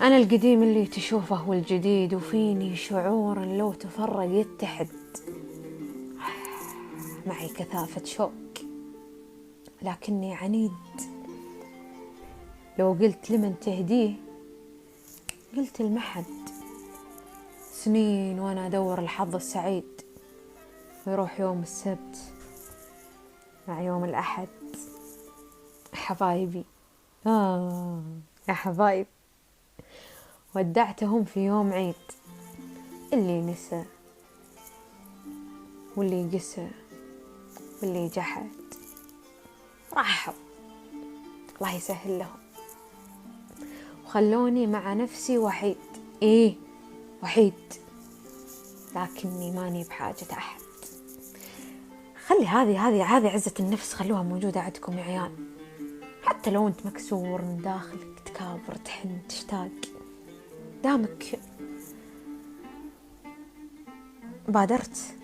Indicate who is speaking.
Speaker 1: أنا القديم اللي تشوفه والجديد، وفيني شعور لو تفرق يتحد. معي كثافة شوق لكني عنيد. لو قلت لمن تهديه قلت المحد. سنين وأنا أدور الحظ السعيد، ويروح يوم السبت مع يوم الأحد. حبايبي يا حبايب، ودعتهم في يوم عيد. اللي نسى واللي قسى واللي جحد راحوا، الله يسهل لهم، وخلوني مع نفسي وحيد. وحيد، لكني ماني بحاجة أحد. خلي هذه عزة النفس، خلوها موجودة عندكم يا عيال. حتى لو أنت مكسور من داخلك، تكابر، تحن، تشتاق، دامك بادرت